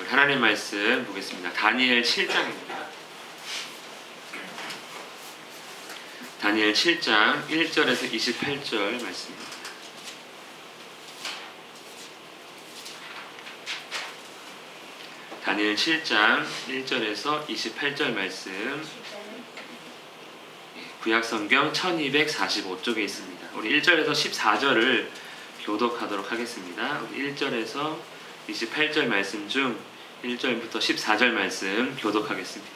우리 하나님 말씀 보겠습니다. 다니엘 7장입니다. 다니엘 7장 1절에서 28절 말씀입니다. 다니엘 7장 1절에서 28절 말씀, 구약성경 1245쪽에 있습니다. 우리 1절에서 14절을 교독하도록 하겠습니다. 우리 1절에서 28절 말씀 중 1절부터 14절 말씀 교독하겠습니다.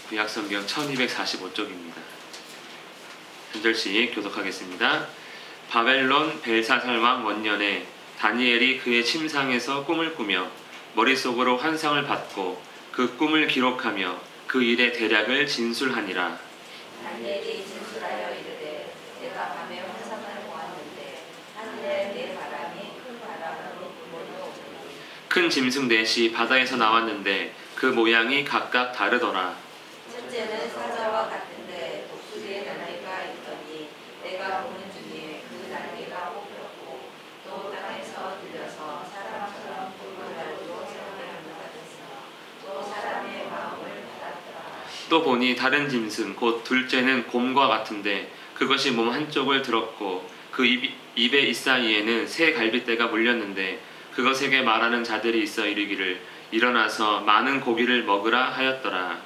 구약성경 1245쪽입니다. 한 절씩 교독하겠습니다. 바벨론 벨사살 왕 원년에 다니엘이 그의 침상에서 꿈을 꾸며 머릿속으로 환상을 받고 그 꿈을 기록하며 그 일의 대략을 진술하니라. 다니엘이 진술하여 이르되 내가 밤에 환상을 보았는데 하늘에 네 바람이 큰 바람으로 몰려오더니 큰 짐승 넷이 바다에서 나왔는데 그 모양이 각각 다르더라. 첫째는 사자와 같은데 독수리의 날개가 있더니 내가 보는 중에 그 날개가 뽑혔고 또 땅에서 들려서 사람처럼 뿔을 달고 세우게 하는 것 같았으며 또 사람의 마음을 받았더라. 또 보니 다른 짐승 곧 둘째는 곰과 같은데 그것이 몸 한쪽을 들었고 그 입의 이사이에는 새 갈빗대가 물렸는데 그것에게 말하는 자들이 있어 이르기를 일어나서 많은 고기를 먹으라 하였더라.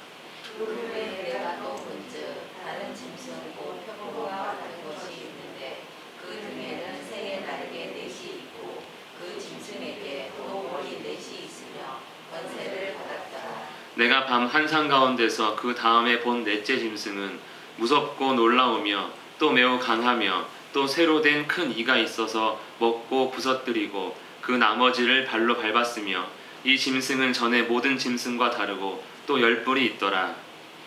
그 후에 내가 또 본즉 다른 짐승 곧 표범과 같은 것이 있는데 그 등에는 새의 날개 넷이 있고 그 짐승에게 또 머리 넷이 있으며 권세를 받았더라. 내가 밤 환상 가운데서 그 다음에 본 넷째 짐승은 무섭고 놀라우며 또 매우 강하며 또 새로 된 큰 이가 있어서 먹고 부서뜨리고 그 나머지를 발로 밟았으며 이 짐승은 전에 모든 짐승과 다르고 또 10뿔이 있더라.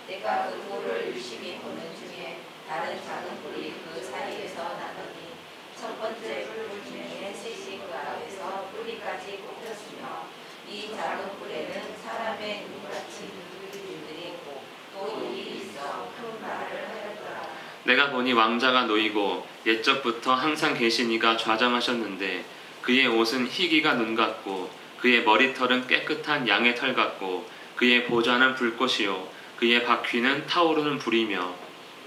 내가 그 뿔을 유심히 보는 중에 다른 작은 뿔이 그 사이에서 나더니 첫 번째 뿔 중에 셋이 그 앞에서 뿌리까지 꼽혔으며 이 작은 뿔에는 사람의 눈같이 눈들이 있고 또 입이 있어 큰 말을 하였더라. 내가 보니 왕자가 놓이고 옛적부터 항상 계신 이가 좌정하셨는데 그의 옷은 희기가 눈 같고 그의 머리털은 깨끗한 양의 털 같고 그의 보좌는 불꽃이요 그의 바퀴는 타오르는 불이며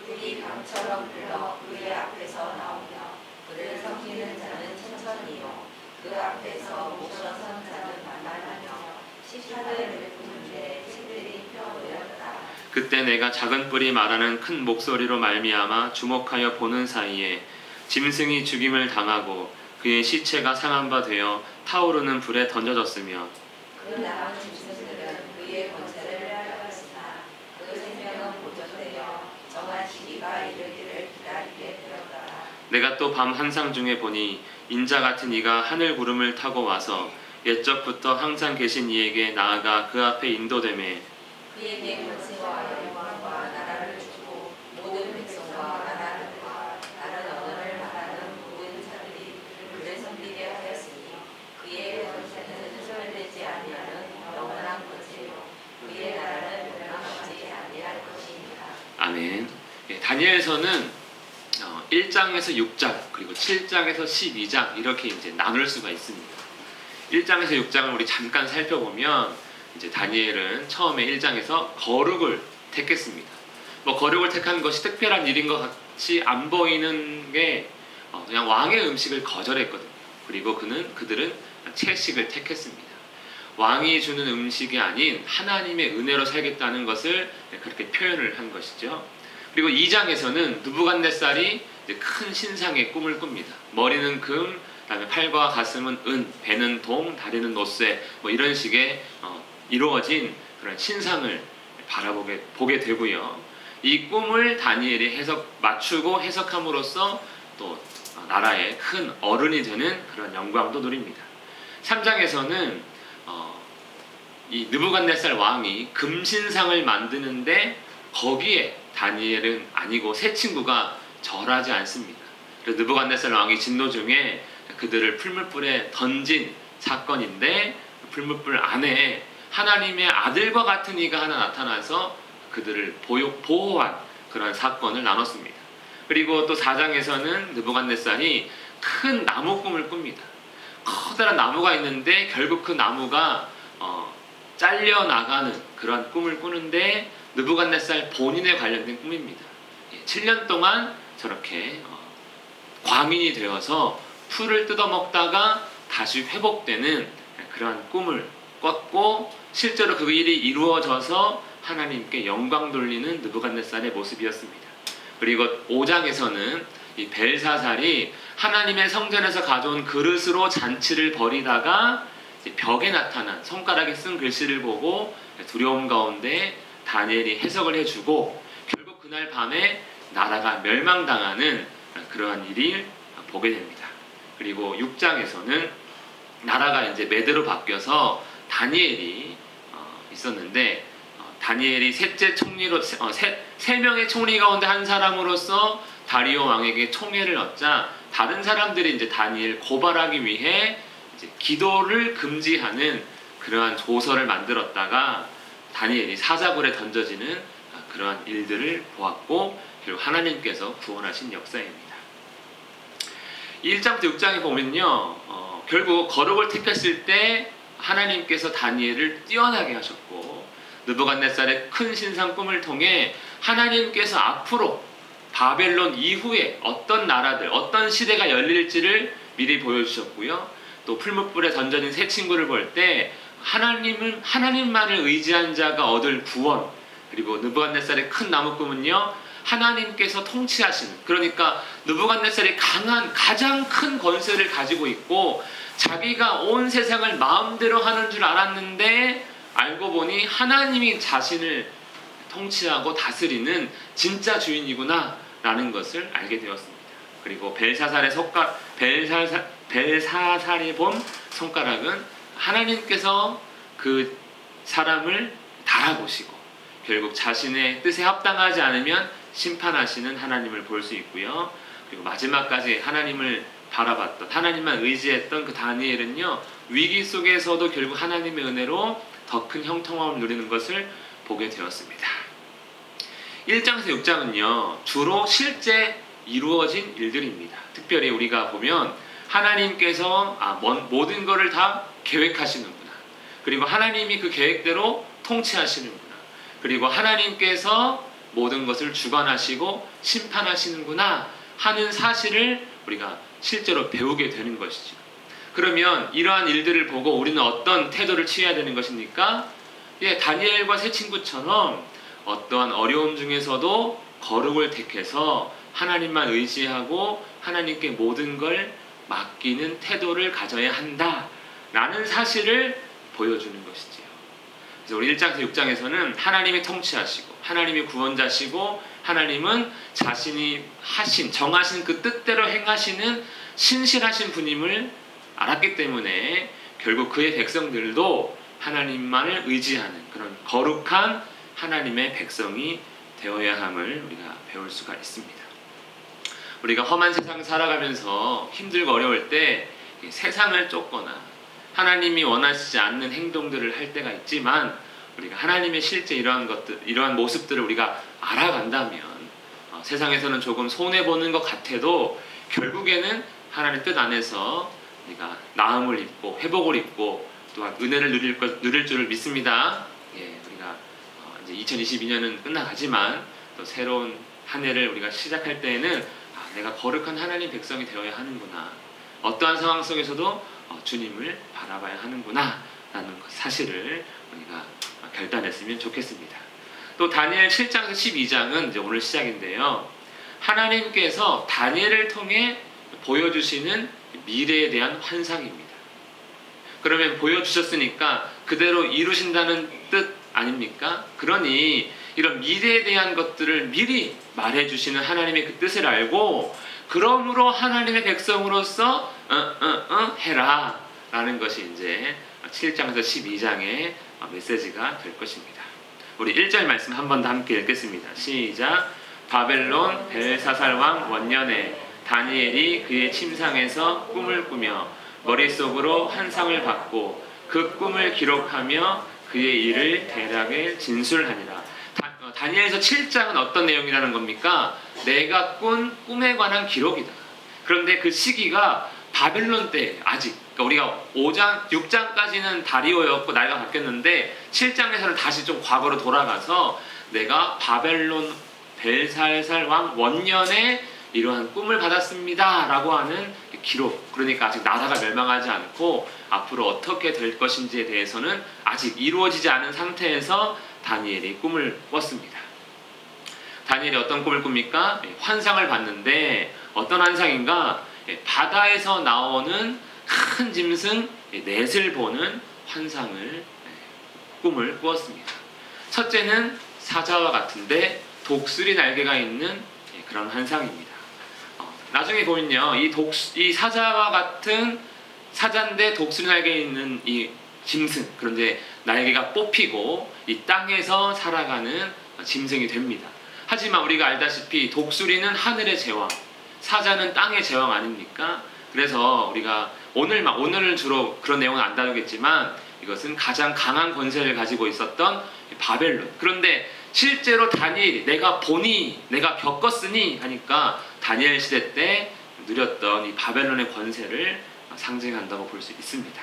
불이 강처럼 흘러 그의 앞에서 나오며 그를 섬기는 자는 천천히요 그 앞에서 목서선 자는 만만하며 시편을 베푸는데 치들이 펴보였다. 그때 내가 작은 뿔이 말하는 큰 목소리로 말미암아 주목하여 보는 사이에 짐승이 죽임을 당하고 그의 시체가 상한 바 되어 타오르는 불에 던져졌으며 그 나간 짐승들은 그의 권세를 빼앗았으나 그 생명은 보존되어 정한 시기가 이르기를 기다리게 되었더라. 내가 또 밤 환상 중에 보니 인자 같은 이가 하늘 구름을 타고 와서 옛적부터 항상 계신 이에게 나아가 그 앞에 인도되매 그에게 권세와 영광과 나라를 주고 모든 백성과 나라들과 다른 언어를 말하는 모든 자들이 그를 섬기게 하였으니 그의 권세는 훼손되지 아니하는 영원한 권세요 그의 나라는 멸망하지 아니할 것입니다. 아멘. 다니엘서는 1장에서 6장 그리고 7장에서 12장 이렇게 이제 나눌 수가 있습니다. 1장에서 6장을 우리 잠깐 살펴보면 이제 다니엘은 처음에 1장에서 거룩을 택했습니다. 뭐 거룩을 택한 것이 특별한 일인 것 같이 안 보이는 게 그냥 왕의 음식을 거절했거든요. 그리고 그들은 채식을 택했습니다. 왕이 주는 음식이 아닌 하나님의 은혜로 살겠다는 것을 그렇게 표현을 한 것이죠. 그리고 2장에서는 느부갓네살이 큰 신상의 꿈을 꿉니다. 머리는 금, 그다음에 팔과 가슴은 은, 배는 동, 다리는 노쇠, 뭐 이런 식의 이루어진 그런 신상을 보게 되고요. 이 꿈을 다니엘이 맞추고 해석함으로써 또 나라의 큰 어른이 되는 그런 영광도 누립니다. 3장에서는 이 느부갓네살 왕이 금신상을 만드는데 거기에 다니엘은 아니고 세 친구가 절하지 않습니다. 그래서 느부갓네살 왕이 진노 중에 그들을 풀무불에 던진 사건인데 풀무불 안에 하나님의 아들과 같은 이가 하나 나타나서 그들을 보호한 그런 사건을 나눴습니다. 그리고 또 4장에서는 느부갓네살이 큰 나무 꿈을 꿉니다. 커다란 나무가 있는데 결국 그 나무가 잘려나가는 그런 꿈을 꾸는데 느부갓네살 본인에 관련된 꿈입니다. 7년 동안 저렇게 광인이 되어서 풀을 뜯어먹다가 다시 회복되는 그러한 꿈을 꿨고 실제로 그 일이 이루어져서 하나님께 영광 돌리는 느부갓네살의 모습이었습니다. 그리고 5장에서는 이 벨사살이 하나님의 성전에서 가져온 그릇으로 잔치를 벌이다가 벽에 나타난 손가락에 쓴 글씨를 보고 두려움 가운데 다니엘이 해석을 해주고 결국 그날 밤에 나라가 멸망당하는 그러한 일을 보게 됩니다. 그리고 6장에서는 나라가 이제 메드로 바뀌어서 다니엘이 있었는데 다니엘이 셋째 총리로 세 명의 총리 가운데 한 사람으로서 다리오 왕에게 총애를 얻자 다른 사람들이 이제 다니엘 고발하기 위해 이제 기도를 금지하는 그러한 조서를 만들었다가 다니엘이 사자굴에 던져지는 그러한 일들을 보았고 결국 하나님께서 구원하신 역사입니다. 1장부터 6장에 보면요, 결국 거룩을 택했을 때 하나님께서 다니엘을 뛰어나게 하셨고 느부갓네살의 큰 신상 꿈을 통해 하나님께서 앞으로 바벨론 이후에 어떤 나라들, 어떤 시대가 열릴지를 미리 보여주셨고요. 또 풀무불에 던져진 새 친구를 볼 때 하나님만을 의지한 자가 얻을 구원, 그리고 느부갓네살의 큰 나무 꿈은요, 하나님께서 통치하시는, 그러니까 느부갓네살이 강한 가장 큰 권세를 가지고 있고 자기가 온 세상을 마음대로 하는 줄 알았는데 알고 보니 하나님이 자신을 통치하고 다스리는 진짜 주인이구나 라는 것을 알게 되었습니다. 그리고 벨사살이 본 손가락은 하나님께서 그 사람을 달아보시고 결국 자신의 뜻에 합당하지 않으면 심판하시는 하나님을 볼 수 있고요. 그리고 마지막까지 하나님을 바라봤던, 하나님만 의지했던 그 다니엘은요, 위기 속에서도 결국 하나님의 은혜로 더 큰 형통함을 누리는 것을 보게 되었습니다. 1장에서 6장은요, 주로 실제 이루어진 일들입니다. 특별히 우리가 보면 하나님께서 모든 것을 다 계획하시는구나. 그리고 하나님이 그 계획대로 통치하시는구나. 그리고 하나님께서 모든 것을 주관하시고 심판하시는구나 하는 사실을 우리가 실제로 배우게 되는 것이죠. 그러면 이러한 일들을 보고 우리는 어떤 태도를 취해야 되는 것입니까? 다니엘과 새 친구처럼 어떠한 어려움 중에서도 거룩을 택해서 하나님만 의지하고 하나님께 모든 걸 맡기는 태도를 가져야 한다라는 사실을 보여주는 것이지요. 그래서 우리 1장에서 6장에서는 하나님이 통치하시고 하나님이 구원자시고 하나님은 자신이 정하신 그 뜻대로 행하시는 신실하신 분임을 알았기 때문에 결국 그의 백성들도 하나님만을 의지하는 그런 거룩한 하나님의 백성이 되어야 함을 우리가 배울 수가 있습니다. 우리가 험한 세상 살아가면서 힘들고 어려울 때 세상을 쫓거나 하나님이 원하시지 않는 행동들을 할 때가 있지만 우리가 하나님의 실제 이러한 모습들을 우리가 알아간다면 세상에서는 조금 손해보는 것 같아도 결국에는 하나님 뜻 안에서 우리가 나음을 입고 회복을 입고 또한 은혜를 누릴 줄을 믿습니다. 우리가 이제 2022년은 끝나가지만 또 새로운 한 해를 우리가 시작할 때에는 내가 거룩한 하나님 백성이 되어야 하는구나. 어떠한 상황 속에서도 주님을 바라봐야 하는구나 라는 사실을 우리가 결단했으면 좋겠습니다. 또 다니엘 7장에서 12장은 이제 오늘 시작인데요. 하나님께서 다니엘을 통해 보여주시는 미래에 대한 환상입니다. 그러면 보여주셨으니까 그대로 이루신다는 뜻 아닙니까? 그러니 이런 미래에 대한 것들을 미리 말해주시는 하나님의 그 뜻을 알고 그러므로 하나님의 백성으로서 해라 라는 것이 이제 7장에서 12장의 메시지가 될 것입니다. 우리 1절 말씀 한 번 더 함께 읽겠습니다. 시작. 바벨론 벨사살 왕 원년에 다니엘이 그의 침상에서 꿈을 꾸며 머릿속으로 환상을 받고 그 꿈을 기록하며 그의 일을 대략에 진술하니라. 다니엘서 7장은 어떤 내용이라는 겁니까? 내가 꾼 꿈에 관한 기록이다. 그런데 그 시기가 바벨론 때 아직 그러니까 우리가 5장, 6장까지는 다리오였고 나이가 바뀌었는데 7장에서는 다시 좀 과거로 돌아가서 내가 바벨론 벨살살 왕 원년에 이러한 꿈을 받았습니다 라고 하는 기록. 그러니까 아직 나라가 멸망하지 않고 앞으로 어떻게 될 것인지에 대해서는 아직 이루어지지 않은 상태에서 다니엘이 꿈을 꿨습니다. 다니엘이 어떤 꿈을 꿉니까? 환상을 봤는데 어떤 환상인가? 바다에서 나오는 큰 짐승 넷을 보는 꿈을 꾸었습니다. 첫째는 사자와 같은데 독수리 날개가 있는 그런 환상입니다. 나중에 보면요, 이 사자와 같은 사자인데 독수리 날개에 있는 이 짐승, 그런데 날개가 뽑히고 이 땅에서 살아가는 짐승이 됩니다. 하지만 우리가 알다시피 독수리는 하늘의 제왕, 사자는 땅의 제왕 아닙니까? 그래서 우리가 오늘은 주로 그런 내용은 안 다루겠지만 이것은 가장 강한 권세를 가지고 있었던 바벨론. 그런데 실제로 다니엘이 내가 겪었으니 하니까 다니엘 시대 때 누렸던 이 바벨론의 권세를 상징한다고 볼 수 있습니다.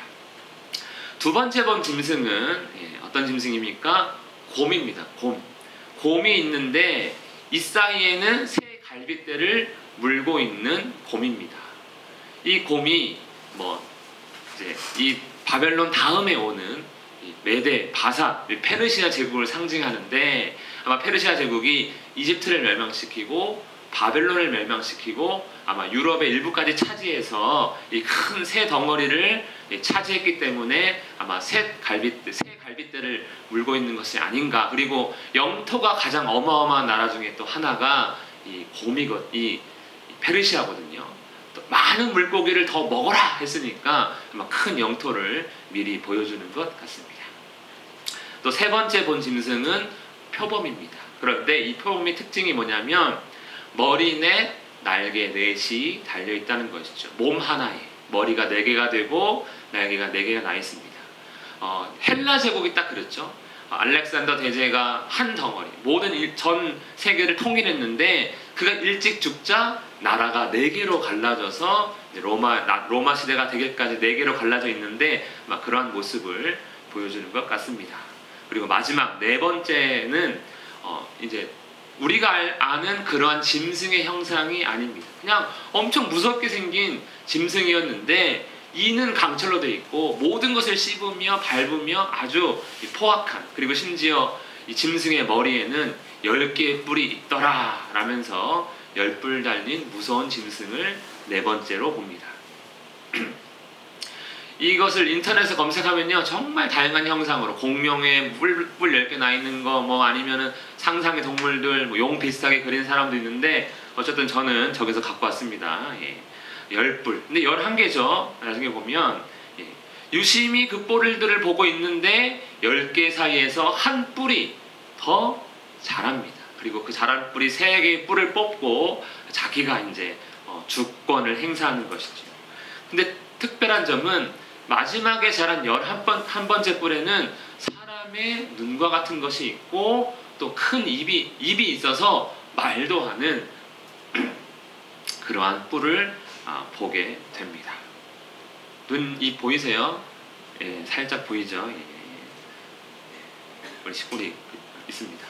두 번째 본 짐승은 어떤 짐승입니까? 곰입니다. 곰이 있는데 이 사이에는 새 갈빗대를 물고 있는 곰입니다. 이 곰이 이 바벨론 다음에 오는 메데, 바사, 페르시아 제국을 상징하는데 아마 페르시아 제국이 이집트를 멸망시키고 바벨론을 멸망시키고 아마 유럽의 일부까지 차지해서 이 큰 새 덩어리를 차지했기 때문에 아마 새 갈빗대를 물고 있는 것이 아닌가. 그리고 영토가 가장 어마어마한 나라 중에 또 하나가 이 페르시아거든요. 또 많은 물고기를 더 먹어라 했으니까 아마 큰 영토를 미리 보여주는 것 같습니다. 또 세 번째 본 짐승은 표범입니다. 그런데 이 표범의 특징이 뭐냐면 머리 넷, 날개 넷이 달려있다는 것이죠. 몸 하나에 머리가 4개가 되고 날개가 4개가 나 있습니다. 헬라 제국이 딱 그랬죠. 알렉산더 대제가 한 덩어리 모든 전 세계를 통일했는데 그가 일찍 죽자 나라가 4개로 갈라져서 로마 시대가 되기까지 4개로 갈라져 있는데 그러한 모습을 보여주는 것 같습니다. 그리고 마지막 네 번째는 이제 우리가 아는 그러한 짐승의 형상이 아닙니다. 그냥 엄청 무섭게 생긴 짐승이었는데 이는 강철로 되어 있고 모든 것을 씹으며 밟으며 아주 포악한, 그리고 심지어 이 짐승의 머리에는 10개의 뿔이 있더라 라면서 10뿔 달린 무서운 짐승을 네 번째로 봅니다. 이것을 인터넷에 검색하면요 정말 다양한 형상으로 공룡에 뿔 10개 나 있는 거 아니면은 상상의 동물들 용 비슷하게 그린 사람도 있는데 어쨌든 저는 저기서 갖고 왔습니다. 10뿔. 근데 11개죠. 나중에 보면 유심히 그 뿔들을 보고 있는데 10개 사이에서 한 뿔이 더 자랍니다. 그리고 그 자란 뿔이 3개의 뿔을 뽑고 자기가 이제 주권을 행사하는 것이죠. 근데 특별한 점은 마지막에 자란 11번째 뿔에는 사람의 눈과 같은 것이 있고 또 큰 입이 있어서 말도 하는 그러한 뿔을 보게 됩니다. 입 보이세요? 살짝 보이죠? 뿔이 있습니다.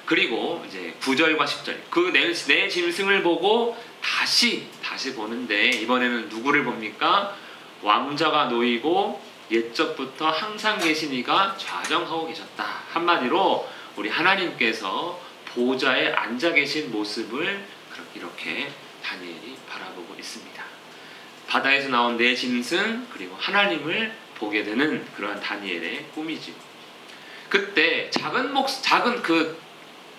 그리고 이제 9절과 10절 그 네 짐승을 보고 다시 보는데 이번에는 누구를 봅니까? 왕자가 놓이고 옛적부터 항상 계신 이가 좌정하고 계셨다. 한마디로 우리 하나님께서 보좌에 앉아 계신 모습을 이렇게 다니엘이 바라보고 있습니다. 바다에서 나온 네 짐승 그리고 하나님을 보게 되는 그러한 다니엘의 꿈이죠. 그때 작은 그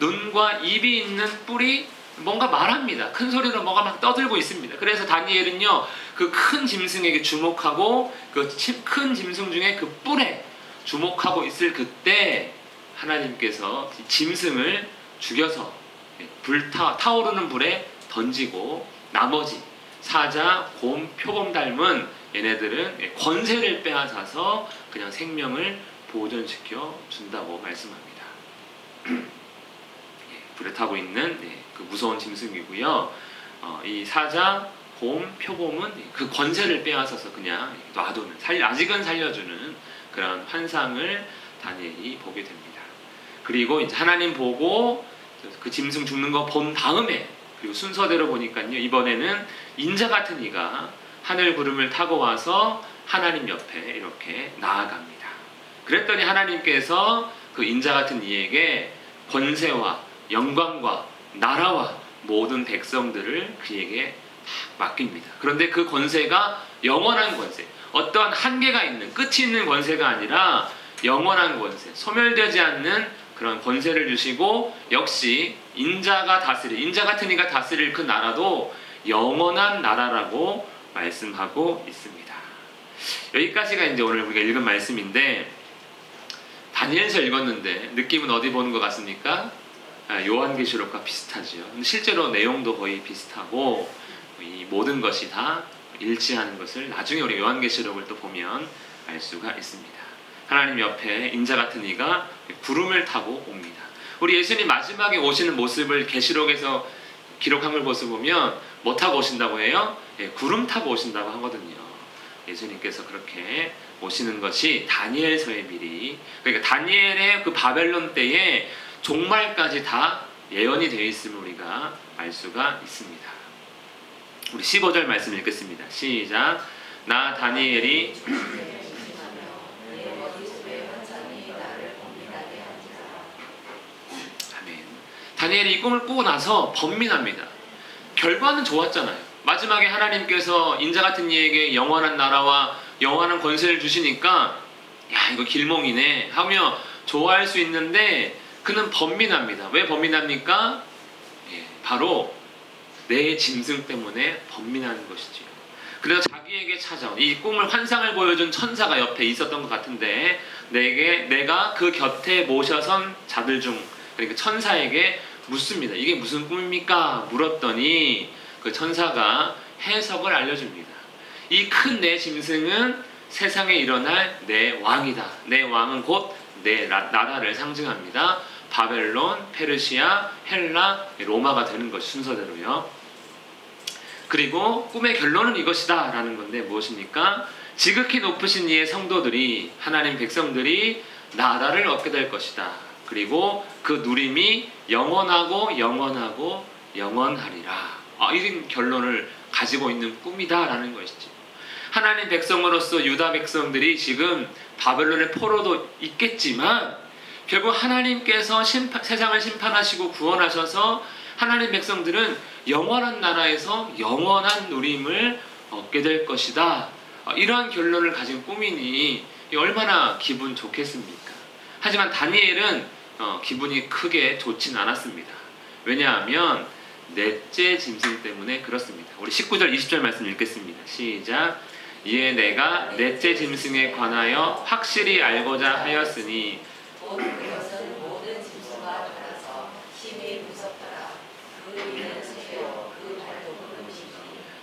눈과 입이 있는 뿔이 뭔가 말합니다. 큰 소리로 뭐가 막 떠들고 있습니다. 그래서 다니엘은요 그 큰 짐승에게 주목하고 그 큰 짐승 중에 그 뿔에 주목하고 있을 그때 하나님께서 짐승을 죽여서 타오르는 불에 던지고 나머지 사자, 곰, 표범 닮은 얘네들은 권세를 빼앗아서 그냥 생명을 보존시켜 준다고 말씀합니다. 불에 타고 있는 그 무서운 짐승이고요. 이 사자, 봄, 표봄은 그 권세를 빼앗아서 그냥 놔두는, 아직은 살려주는 그런 환상을 다니엘이 보게 됩니다. 그리고 이제 하나님 보고 그 짐승 죽는 거 본 다음에, 그리고 순서대로 보니까요, 이번에는 인자 같은 이가 하늘 구름을 타고 와서 하나님 옆에 이렇게 나아갑니다. 그랬더니 하나님께서 그 인자 같은 이에게 권세와 영광과 나라와 모든 백성들을 그에게 다 맡깁니다. 그런데 그 권세가 영원한 권세, 어떠한 한계가 있는, 끝이 있는 권세가 아니라 영원한 권세, 소멸되지 않는 그런 권세를 주시고, 역시 인자 같은 이가 다스릴 그 나라도 영원한 나라라고 말씀하고 있습니다. 여기까지가 이제 오늘 우리가 읽은 말씀인데, 다니엘서 읽었는데 느낌은 어디 보는 것 같습니까? 요한계시록과 비슷하지요. 실제로 내용도 거의 비슷하고 이 모든 것이 다 일치하는 것을 나중에 우리 요한계시록을 또 보면 알 수가 있습니다. 하나님 옆에 인자 같은 이가 구름을 타고 옵니다. 우리 예수님 마지막에 오시는 모습을 계시록에서 기록한 걸 보면 뭐 타고 오신다고 해요? 구름 타고 오신다고 하거든요. 예수님께서 그렇게 오시는 것이 다니엘서에 미리, 그러니까 다니엘의 그 바벨론 때에 종말까지 다 예언이 되어 있음을 우리가 알 수가 있습니다. 우리 15절 말씀 읽겠습니다. 시작. 나 다니엘이 아멘. 다니엘이 이 꿈을 꾸고 나서 번민합니다. 결과는 좋았잖아요. 마지막에 하나님께서 인자 같은 이에게 영원한 나라와 영원한 권세를 주시니까 야, 이거 길몽이네 하며 좋아할 수 있는데, 그는 번민합니다. 왜 번민합니까? 바로 내 짐승 때문에 번민하는 것이지요. 그래서 자기에게 찾아온 이 꿈을, 환상을 보여준 천사가 옆에 있었던 것 같은데, 내가 그 곁에 모셔선 자들 중, 그러니까 천사에게 묻습니다. 이게 무슨 꿈입니까? 물었더니 그 천사가 해석을 알려줍니다. 이 큰 내 짐승은 세상에 일어날 내 왕이다. 내 왕은 곧 내 나라를 상징합니다. 바벨론, 페르시아, 헬라, 로마가 되는 것이 순서대로요. 그리고 꿈의 결론은 이것이다 라는 건데 무엇입니까? 지극히 높으신 이의 성도들이, 하나님 백성들이 나라를 얻게 될 것이다. 그리고 그 누림이 영원하고 영원하고 영원하리라. 이런 결론을 가지고 있는 꿈이다 라는 것이죠. 하나님 백성으로서 유다 백성들이 지금 바벨론의 포로도 있겠지만, 결국 하나님께서 세상을 심판하시고 구원하셔서 하나님 백성들은 영원한 나라에서 영원한 누림을 얻게 될 것이다. 이러한 결론을 가진 꿈이니 얼마나 기분 좋겠습니까? 하지만 다니엘은 기분이 크게 좋진 않았습니다. 왜냐하면 넷째 짐승 때문에 그렇습니다. 우리 19절 20절 말씀 읽겠습니다. 시작. 이에 내가 넷째 짐승에 관하여 확실히 알고자 하였으니 그것은 모든 짐승과 달라서 심히 무섭더라. 그 위는 새요 그 발톱은 음식이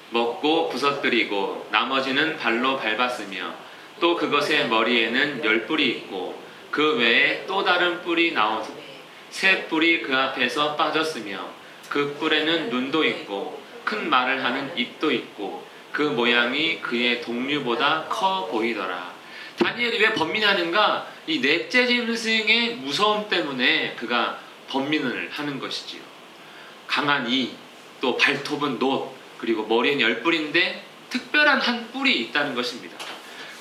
먹고 부서뜨리고 나머지는 발로 밟았으며, 또 그것의 머리에는 10뿔이 있고 그 외에 또 다른 뿔이 나오서 새 뿔이 그 앞에서 빠졌으며, 그 뿔에는 눈도 있고 큰 말을 하는 입도 있고 그 모양이 그의 동류보다 커 보이더라. 다니엘이 왜 번민하는가? 이 넷째 짐승의 무서움 때문에 그가 번민을 하는 것이지요. 강한 이, 또 발톱은 놋, 그리고 머리는 10뿔인데 특별한 한 뿔이 있다는 것입니다.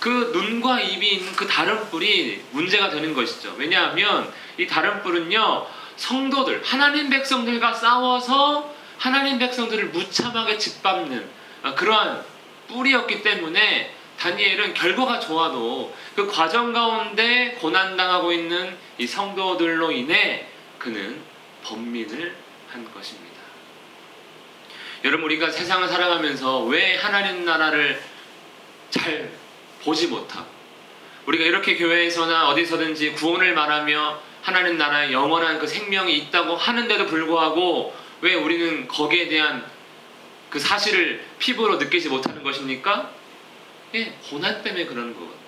그 눈과 입이 있는 그 다른 뿔이 문제가 되는 것이죠. 왜냐하면 이 다른 뿔은요, 성도들, 하나님 백성들과 싸워서 하나님 백성들을 무참하게 짓밟는 그러한 뿔이었기 때문에 다니엘은 결과가 좋아도 그 과정 가운데 고난당하고 있는 이 성도들로 인해 그는 번민을 한 것입니다. 여러분, 우리가 세상을 살아가면서 왜 하나님 나라를 잘 보지 못하고, 우리가 이렇게 교회에서나 어디서든지 구원을 말하며 하나님 나라에 영원한 그 생명이 있다고 하는데도 불구하고 왜 우리는 거기에 대한 그 사실을 피부로 느끼지 못하는 것입니까? 고난 때문에 그러는 거거든요.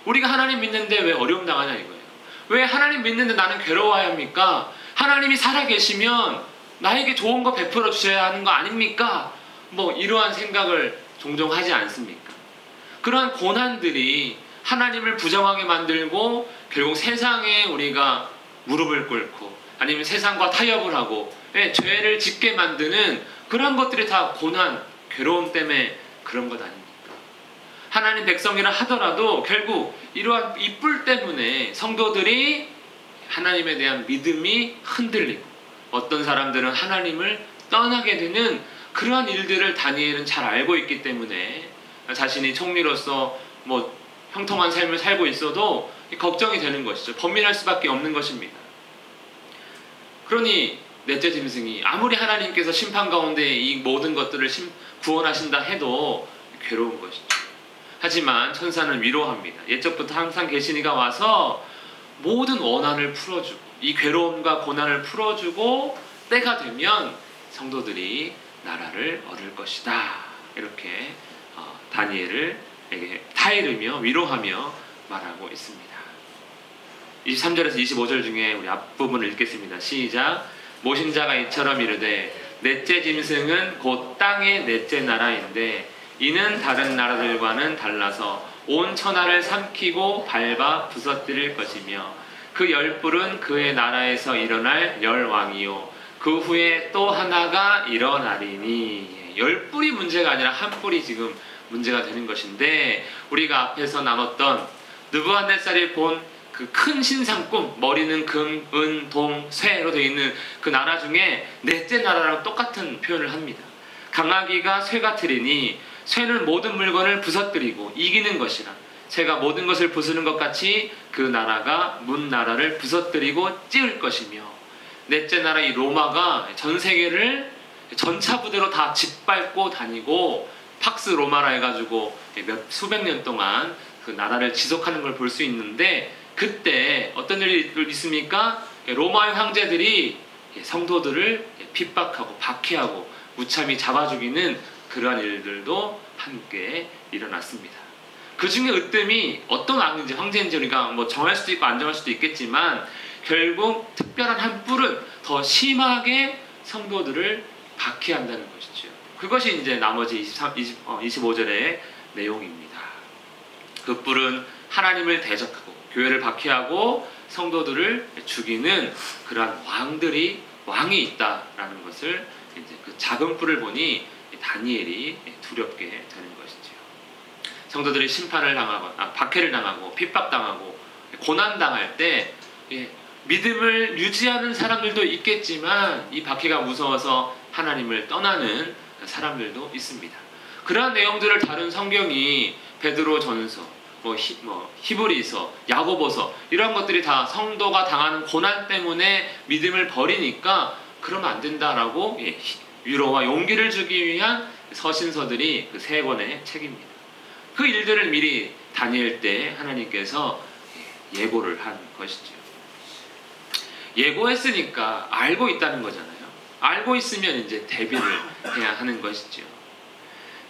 우리가 하나님 믿는데 왜 어려움 당하냐 이거예요. 왜 하나님 믿는데 나는 괴로워야 합니까? 하나님이 살아계시면 나에게 좋은 거 베풀어 주셔야 하는 거 아닙니까? 뭐 이러한 생각을 종종 하지 않습니까? 그러한 고난들이 하나님을 부정하게 만들고 결국 세상에 우리가 무릎을 꿇고 아니면 세상과 타협을 하고 죄를 짓게 만드는 그런 것들이 다 고난, 괴로움 때문에 그런 것 아닙니까? 하나님 백성이라 하더라도 결국 이러한 이 뿔 때문에 성도들이 하나님에 대한 믿음이 흔들리고 어떤 사람들은 하나님을 떠나게 되는 그러한 일들을 다니엘은 잘 알고 있기 때문에 자신이 총리로서 뭐 형통한 삶을 살고 있어도 걱정이 되는 것이죠. 번민할 수밖에 없는 것입니다. 그러니 넷째 짐승이 아무리 하나님께서 심판 가운데 이 모든 것들을 구원하신다 해도 괴로운 것이죠. 하지만 천사는 위로합니다. 옛적부터 항상 계신 이가 와서 모든 원한을 풀어주고 이 괴로움과 고난을 풀어주고 때가 되면 성도들이 나라를 얻을 것이다. 이렇게 다니엘에게 타이르며 위로하며 말하고 있습니다. 23절에서 25절 중에 우리 앞부분을 읽겠습니다. 시작. 모신 자가 이처럼 이르되 넷째 짐승은 곧 땅의 넷째 나라인데 이는 다른 나라들과는 달라서 온 천하를 삼키고 밟아 부서뜨릴 것이며 그 열뿔은 그의 나라에서 일어날 열왕이요 그 후에 또 하나가 일어나리니. 열뿔이 문제가 아니라 한 뿔이 지금 문제가 되는 것인데 우리가 앞에서 나눴던 느부갓네살이 본 그 큰 신상 꿈, 머리는 금, 은, 동, 쇠로 되어 있는 그 나라 중에 넷째 나라랑 똑같은 표현을 합니다. 강하기가 쇠 같으리니 쇠는 모든 물건을 부서뜨리고 이기는 것이라. 새가 모든 것을 부수는 것 같이 그 나라가 문 나라를 부서뜨리고 찌을 것이며. 넷째 나라 이 로마가 전 세계를 전차 부대로 다 짓밟고 다니고 팍스 로마라 해가지고 수백 년 동안 그 나라를 지속하는 걸 볼 수 있는데 그때 어떤 일이 있습니까? 로마의 황제들이 성도들을 핍박하고 박해하고 무참히 잡아 죽이는 그러한 일들도 함께 일어났습니다. 그 중에 으뜸이 어떤 왕인지 황제인지 우리가 뭐 정할 수도 있고 안 정할 수도 있겠지만 결국 특별한 한 뿔은 더 심하게 성도들을 박해한다는 것이죠. 그것이 이제 나머지 25절의 내용입니다. 그 뿔은 하나님을 대적하고 교회를 박해하고 성도들을 죽이는 그러한 왕이 있다라는 것을 이제 그 작은 뿔을 보니 다니엘이 두렵게 되는 것이죠. 성도들이 심판을 당하고 박해를 당하고 핍박당하고 고난당할 때 믿음을 유지하는 사람들도 있겠지만 이 박해가 무서워서 하나님을 떠나는 사람들도 있습니다. 그러한 내용들을 다룬 성경이 베드로전서, 히브리서, 야고보서 이런 것들이 다 성도가 당하는 고난 때문에 믿음을 버리니까 그러면 안 된다라고 위로와 용기를 주기 위한 서신서들이 그 세 권의 책입니다. 그 일들을 미리 다니엘 때 하나님께서 예고를 한 것이죠. 예고했으니까 알고 있다는 거잖아요. 알고 있으면 이제 대비를 해야 하는 것이죠.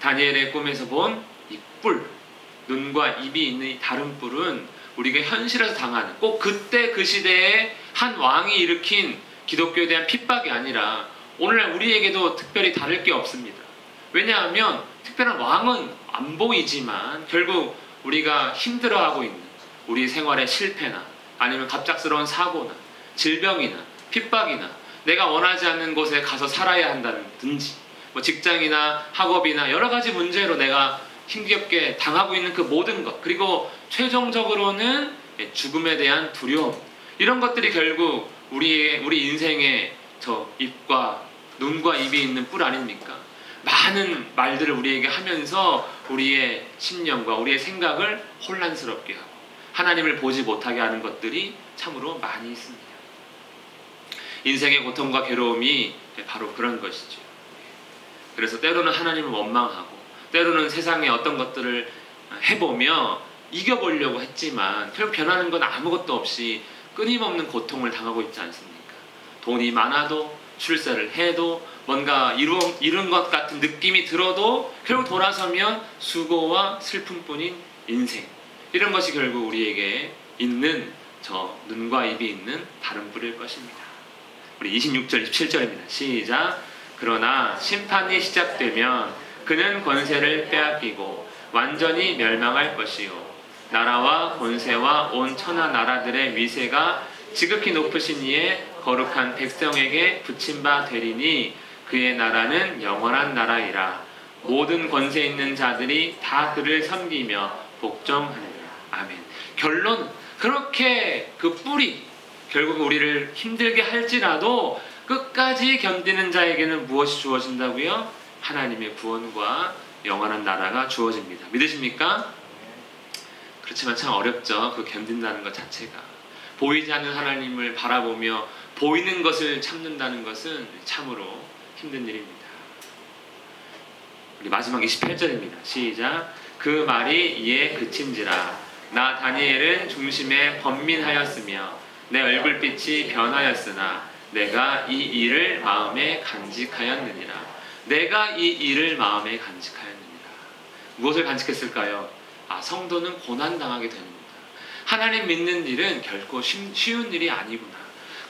다니엘의 꿈에서 본 이 뿔, 눈과 입이 있는 이 다른 뿔은 우리가 현실에서 당하는 꼭 그때 그 시대에 한 왕이 일으킨 기독교에 대한 핍박이 아니라 오늘날 우리에게도 특별히 다를 게 없습니다. 왜냐하면 특별한 왕은 안 보이지만 결국 우리가 힘들어하고 있는 우리 생활의 실패나 아니면 갑작스러운 사고나 질병이나 핍박이나 내가 원하지 않는 곳에 가서 살아야 한다든지 뭐 직장이나 학업이나 여러 가지 문제로 내가 힘겹게 당하고 있는 그 모든 것, 그리고 최종적으로는 죽음에 대한 두려움, 이런 것들이 결국 우리 인생의 저 입과 눈과 입이 있는 뿔 아닙니까? 많은 말들을 우리에게 하면서 우리의 심령과 우리의 생각을 혼란스럽게 하고 하나님을 보지 못하게 하는 것들이 참으로 많이 있습니다. 인생의 고통과 괴로움이 바로 그런 것이죠. 그래서 때로는 하나님을 원망하고 때로는 세상의 어떤 것들을 해보며 이겨보려고 했지만 결국 변하는 건 아무것도 없이 끊임없는 고통을 당하고 있지 않습니까? 돈이 많아도 출세를 해도 뭔가 이룬 것 같은 느낌이 들어도 결국 돌아서면 수고와 슬픔뿐인 인생, 이런 것이 결국 우리에게 있는 저 눈과 입이 있는 다른 뿔일 것입니다. 우리 26절, 27절입니다. 시작. 그러나 심판이 시작되면 그는 권세를 빼앗기고 완전히 멸망할 것이요 나라와 권세와 온 천하 나라들의 위세가 지극히 높으신 이의 거룩한 백성에게 붙임 바 되리니 그의 나라는 영원한 나라이라. 모든 권세 있는 자들이 다 그를 섬기며 복종하리라. 아멘. 결론, 그렇게 그 뿌리, 결국 우리를 힘들게 할지라도 끝까지 견디는 자에게는 무엇이 주어진다고요? 하나님의 구원과 영원한 나라가 주어집니다. 믿으십니까? 그렇지만 참 어렵죠. 그 견딘다는 것 자체가. 보이지 않는 하나님을 바라보며 보이는 것을 참는다는 것은 참으로 힘든 일입니다. 우리 마지막 28절입니다. 시작. 그 말이 이에 그친지라. 나 다니엘은 중심에 번민하였으며 내 얼굴빛이 변하였으나 내가 이 일을 마음에 간직하였느니라. 내가 이 일을 마음에 간직하였느니라. 무엇을 간직했을까요? 성도는 고난당하게 됩니다. 하나님 믿는 일은 결코 쉬운 일이 아니구나.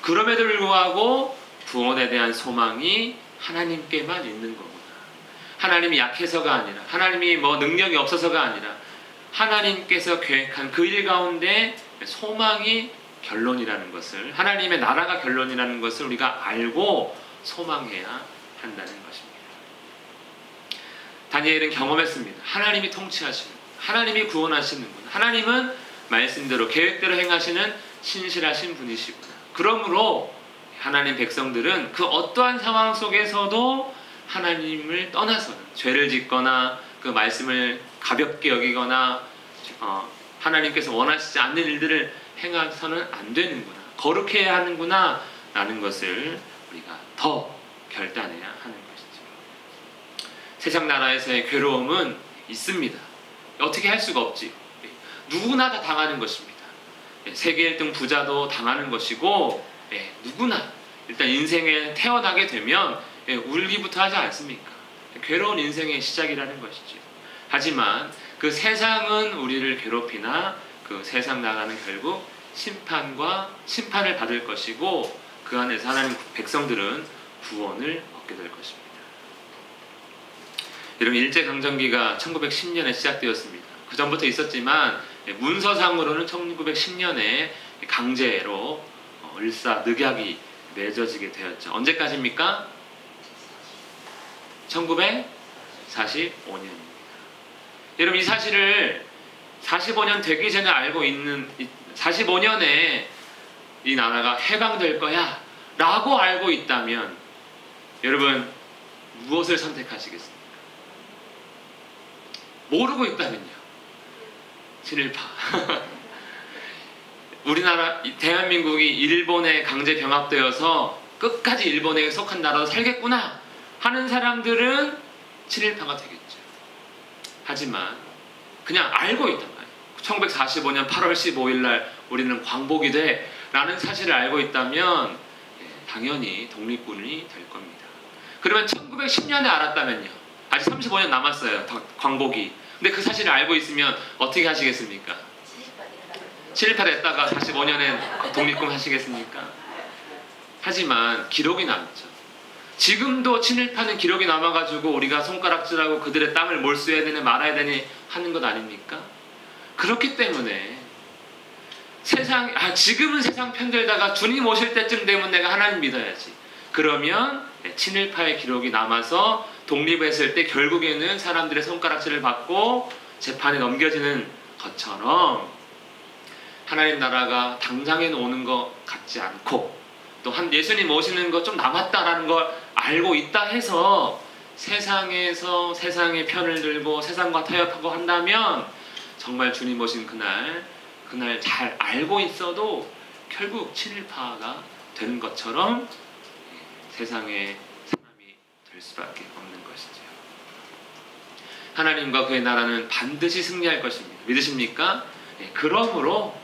그럼에도 불구하고 구원에 대한 소망이 하나님께만 있는 거구나. 하나님이 약해서가 아니라, 하나님이 능력이 없어서가 아니라 하나님께서 계획한 그 일 가운데 소망이 결론이라는 것을, 하나님의 나라가 결론이라는 것을 우리가 알고 소망해야 한다는 것입니다. 다니엘은 경험했습니다. 하나님이 통치하시는, 하나님이 구원하시는구나. 하나님은 말씀대로 계획대로 행하시는 신실하신 분이시구나. 그러므로 하나님 백성들은 그 어떠한 상황 속에서도 하나님을 떠나서는, 죄를 짓거나 그 말씀을 가볍게 여기거나 하나님께서 원하시지 않는 일들을 행해서는 안 되는구나, 거룩해야 하는구나 라는 것을 우리가 더 결단해야 하는 것이죠. 세상 나라에서의 괴로움은 있습니다. 어떻게 할 수가 없지. 누구나 다 당하는 것입니다. 세계 1등 부자도 당하는 것이고, 누구나 일단 인생에 태어나게 되면 울기부터 하지 않습니까? 괴로운 인생의 시작이라는 것이죠. 하지만 그 세상은 우리를 괴롭히나 그 세상 나라는 결국 심판을 받을 것이고, 그 안에서 하나님 백성들은 구원을 얻게 될 것입니다. 여러분, 일제강점기가 1910년에 시작되었습니다. 그 전부터 있었지만 문서상으로는 1910년에 강제로 을사늑약이 맺어지게 되었죠. 언제까지입니까? 1945년입니다. 여러분, 이 사실을 45년 되기 전에 알고 있는, 45년에 이 나라가 해방될 거야 라고 알고 있다면 여러분 무엇을 선택하시겠습니까? 모르고 있다면요, 친일파. 우리나라, 대한민국이 일본에 강제 병합되어서 끝까지 일본에게 속한 나라로 살겠구나 하는 사람들은 친일파가 되겠죠. 하지만 그냥 알고 있단 말이에요. 1945년 8월 15일 날 우리는 광복이 돼 라는 사실을 알고 있다면 당연히 독립군이 될 겁니다. 그러면 1910년에 알았다면요, 아직 35년 남았어요, 광복이. 근데 그 사실을 알고 있으면 어떻게 하시겠습니까? 친일파 됐다가 45년에 독립군 하시겠습니까? 하지만 기록이 남죠. 지금도 친일파는 기록이 남아가지고 우리가 손가락질하고 그들의 땅을 몰수해야 되니 말아야 되니 하는 것 아닙니까? 그렇기 때문에 지금은 세상 편들다가 주님 오실 때쯤 되면 내가 하나님 믿어야지. 그러면 친일파의 기록이 남아서 독립했을 때 결국에는 사람들의 손가락질을 받고 재판에 넘겨지는 것처럼 하나님 나라가 당장에 오는 것 같지 않고, 또 예수님 오시는 것 좀 남았다라는 걸 알고 있다 해서 세상에서 세상의 편을 들고 세상과 타협하고 한다면 정말 주님 오신 그날 잘 알고 있어도 결국 친일파가 되는 것처럼 세상의 사람이 될 수밖에 없는 것이죠. 하나님과 그의 나라는 반드시 승리할 것입니다. 믿으십니까? 그러므로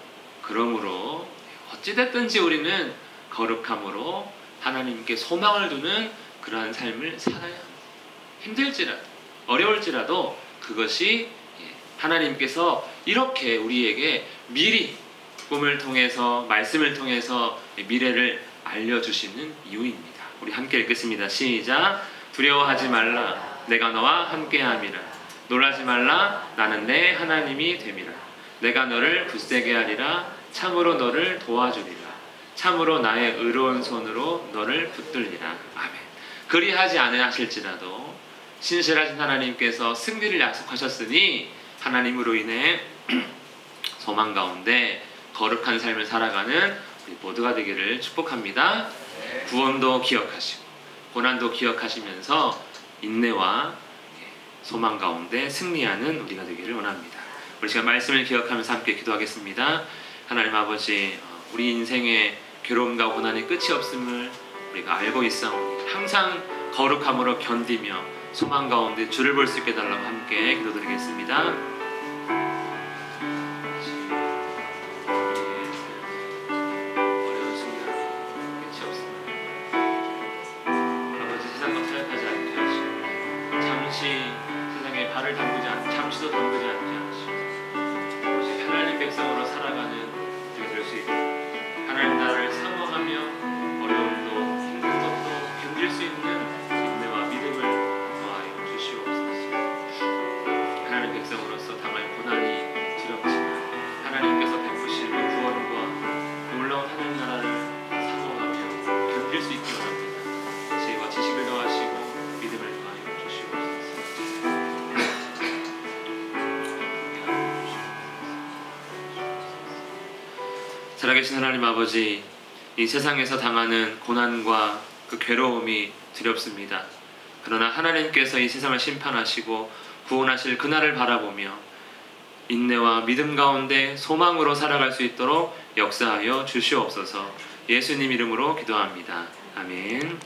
어찌됐든지 우리는 거룩함으로 하나님께 소망을 두는 그러한 삶을 살아야 합니다. 힘들지라도 어려울지라도 그것이 하나님께서 이렇게 우리에게 미리 꿈을 통해서 말씀을 통해서 미래를 알려주시는 이유입니다. 우리 함께 읽겠습니다. 시작. 두려워하지 말라. 내가 너와 함께함이라. 놀라지 말라. 나는 내 하나님이 됨이라. 내가 너를 굳세게 하리라. 참으로 너를 도와주리라. 참으로 나의 의로운 손으로 너를 붙들리라. 아멘. 그리하지 아니하실지라도 신실하신 하나님께서 승리를 약속하셨으니 하나님으로 인해 소망 가운데 거룩한 삶을 살아가는 우리 모두가 되기를 축복합니다. 구원도 기억하시고 고난도 기억하시면서 인내와 소망 가운데 승리하는 우리가 되기를 원합니다. 우리 시간 말씀을 기억하면서 함께 기도하겠습니다. 하나님 아버지, 우리 인생의 괴로움과 고난이 끝이 없음을 우리가 알고 있사오니 항상 거룩함으로 견디며 소망 가운데 주를 볼 수 있게 달라고 함께 기도드리겠습니다. 어려운 순간 끝이 없습니다. 아버지, 세상과 타협하지 않게 하시고 잠시 세상에 발을 담그지 않고 잠시도 담그지 않게 하시고 오직 하나님 백성으로 살아가는 우리가 될 수 있고 하나님 나라를 사모하며 어려움도 힘든 것도 견딜 수 있는 인내와 믿음을 더하여 주시옵소서. 하나님 백성으로서 당할 고난이 두렵지만 하나님께서 베푸실 그 구원과 놀라운 하나님 나라를 사모하며 견딜 수 있기 원합니다. 지혜와 지식을 더하시고 믿음을 더하여 주시옵소서. 살아계신 하나님 아버지, 이 세상에서 당하는 고난과 그 괴로움이 두렵습니다. 그러나 하나님께서 이 세상을 심판하시고 구원하실 그날을 바라보며 인내와 믿음 가운데 소망으로 살아갈 수 있도록 역사하여 주시옵소서. 예수님 이름으로 기도합니다. 아멘.